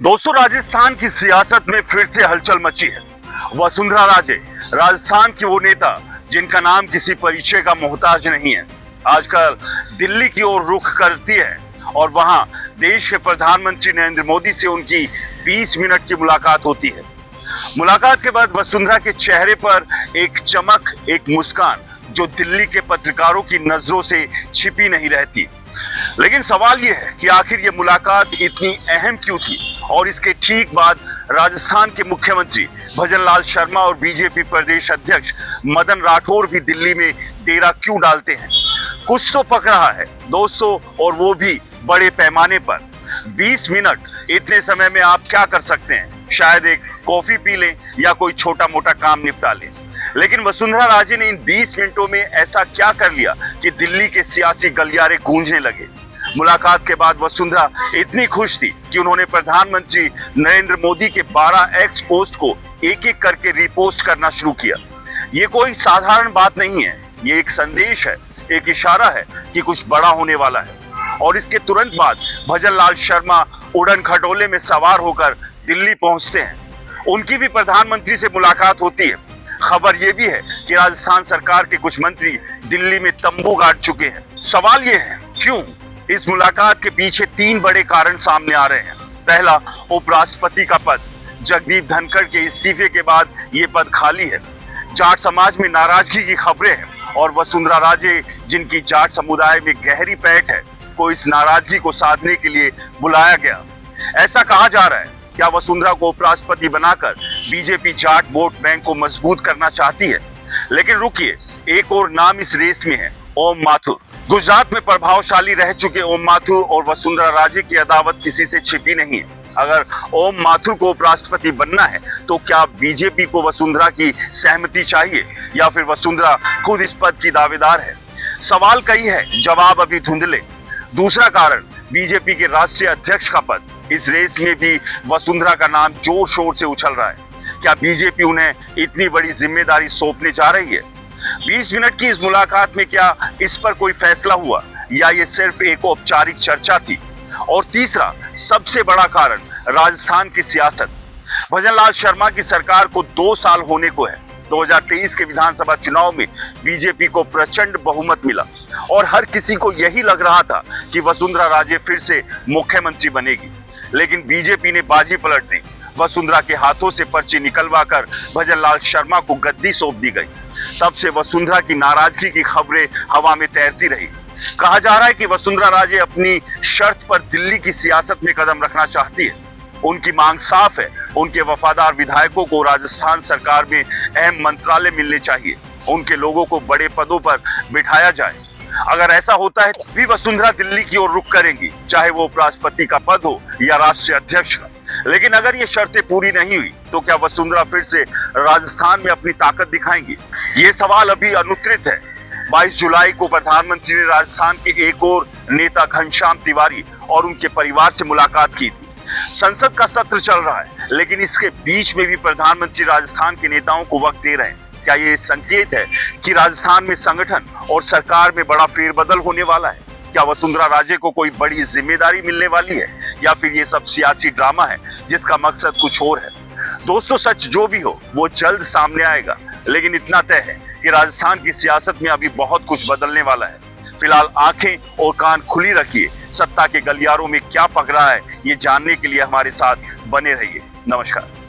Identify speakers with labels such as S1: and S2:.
S1: दोस्तों, राजस्थान की सियासत में फिर से हलचल मची है। वसुंधरा राजे, राजस्थान की वो नेता जिनका नाम किसी परिचय का मोहताज नहीं है, आजकल दिल्ली की ओर रुख करती है और वहां देश के प्रधानमंत्री नरेंद्र मोदी से उनकी 20 मिनट की मुलाकात होती है। मुलाकात के बाद वसुंधरा के चेहरे पर एक चमक, एक मुस्कान जो दिल्ली के पत्रकारों की नजरों से छिपी नहीं रहती। लेकिन सवाल यह है कि आखिर ये मुलाकात इतनी अहम क्यों थी और इसके ठीक बाद राजस्थान के मुख्यमंत्री भजनलाल शर्मा और बीजेपी प्रदेश अध्यक्ष मदन राठौर भी दिल्ली में डेरा क्यों डालते हैं। कुछ तो पक रहा है दोस्तों, और वो भी बड़े पैमाने पर। 20 मिनट, इतने समय में आप क्या कर सकते हैं? शायद एक कॉफी पी लें या कोई छोटा मोटा काम निपटा लें। लेकिन वसुंधरा राजे ने इन 20 मिनटों में ऐसा क्या कर लिया कि दिल्ली के सियासी गलियारे गूंजने लगे। मुलाकात के बाद वसुंधरा इतनी खुश थी कि उन्होंने प्रधानमंत्री नरेंद्र मोदी के 12 एक्स पोस्ट को एक एक करके रिपोस्ट करना शुरू किया। ये कोई साधारण बात नहीं है, ये एक संदेश है, एक इशारा है कि कुछ बड़ा होने वाला है। और इसके तुरंत बाद भजनलाल शर्मा उड़न खटोले में सवार होकर दिल्ली पहुंचते हैं। उनकी भी प्रधानमंत्री से मुलाकात होती है। खबर यह भी है कि राजस्थान सरकार के कुछ मंत्री दिल्ली में तंबू गाड़ चुके हैं। सवाल यह है, क्यों? इस मुलाकात के पीछे 3 बड़े कारण सामने आ रहे हैं। पहला, उपराष्ट्रपति का पद। जगदीप धनखड़ के इस्तीफे के बाद ये पद खाली है। जाट समाज में नाराजगी की खबरें हैं और वसुंधरा राजे, जिनकी जाट समुदाय में गहरी पैठ है, को इस नाराजगी को साधने के लिए बुलाया गया। ऐसा कहा जा रहा है, क्या वसुंधरा को उपराष्ट्रपति बनाकर बीजेपी जाट वोट बैंक को मजबूत करना चाहती है? लेकिन रुकिए, एक और नाम इस रेस में है, ओम माथुर। गुजरात में प्रभावशाली रह चुके ओम माथुर और वसुंधरा राजे की अदावत किसी से छिपी नहीं है। अगर ओम माथुर को उपराष्ट्रपति बनना है तो क्या बीजेपी को वसुंधरा की सहमति चाहिए या फिर वसुंधरा खुद इस पद की दावेदार है? सवाल कई है, जवाब अभी धुंधले। दूसरा कारण, बीजेपी के राष्ट्रीय अध्यक्ष का पद। इस रेस में भी वसुंधरा का नाम जोर शोर से उछल रहा है। क्या बीजेपी उन्हें इतनी बड़ी जिम्मेदारी सौंपने जा रही है? 20 मिनट की इस मुलाकात में क्या इस पर कोई फैसला हुआ या ये सिर्फ एक औपचारिक चर्चा थी? और तीसरा, सबसे बड़ा कारण, राजस्थान की सियासत। भजनलाल शर्मा की सरकार को 2 साल होने को है। 2023 के विधानसभा चुनाव में बीजेपी को प्रचंड बहुमत मिला और हर किसी को यही लग रहा था कि वसुंधरा राजे फिर से मुख्यमंत्री बनेगी। लेकिन बीजेपी ने बाजी पलट दी। वसुंधरा के हाथों से पर्ची निकलवाकर भजनलाल शर्मा को गद्दी सौंप दी गई। तब से वसुंधरा की नाराजगी की खबरें हवा में तैरती रही। कहा जा रहा है कि वसुंधरा राजे अपनी शर्त पर दिल्ली की सियासत में कदम रखना चाहती है। उनकी मांग साफ है, उनके वफादार विधायकों को राजस्थान सरकार में अहम मंत्रालय मिलने चाहिए, उनके लोगों को बड़े पदों पर बिठाया जाए। अगर ऐसा होता है तो भी वसुंधरा दिल्ली की ओर रुख करेंगी, चाहे वो उपराष्ट्रपति का पद हो या राष्ट्रीय अध्यक्ष का। लेकिन अगर ये शर्तें पूरी नहीं हुई तो क्या वसुंधरा फिर से राजस्थान में अपनी ताकत दिखाएंगी? ये सवाल अभी अनुत्तरित है। 22 जुलाई को प्रधानमंत्री ने राजस्थान के एक और नेता घनश्याम तिवारी और उनके परिवार से मुलाकात की थी। संसद का सत्र चल रहा है, लेकिन इसके बीच में भी प्रधानमंत्री राजस्थान के नेताओं को वक्त दे रहे हैं। क्या ये संकेत है कि राजस्थान में संगठन और सरकार में बड़ा फेरबदल होने वाला है? क्या वसुंधरा राजे को कोई बड़ी जिम्मेदारी मिलने वाली है या फिर ये सब सियासी ड्रामा है जिसका मकसद कुछ और है? दोस्तों, सच जो भी हो वो जल्द सामने आएगा, लेकिन इतना तय है कि राजस्थान की सियासत में अभी बहुत कुछ बदलने वाला है। फिलहाल आंखें और कान खुली रखिए। सत्ता के गलियारों में क्या पक रहा है, ये जानने के लिए हमारे साथ बने रहिए। नमस्कार।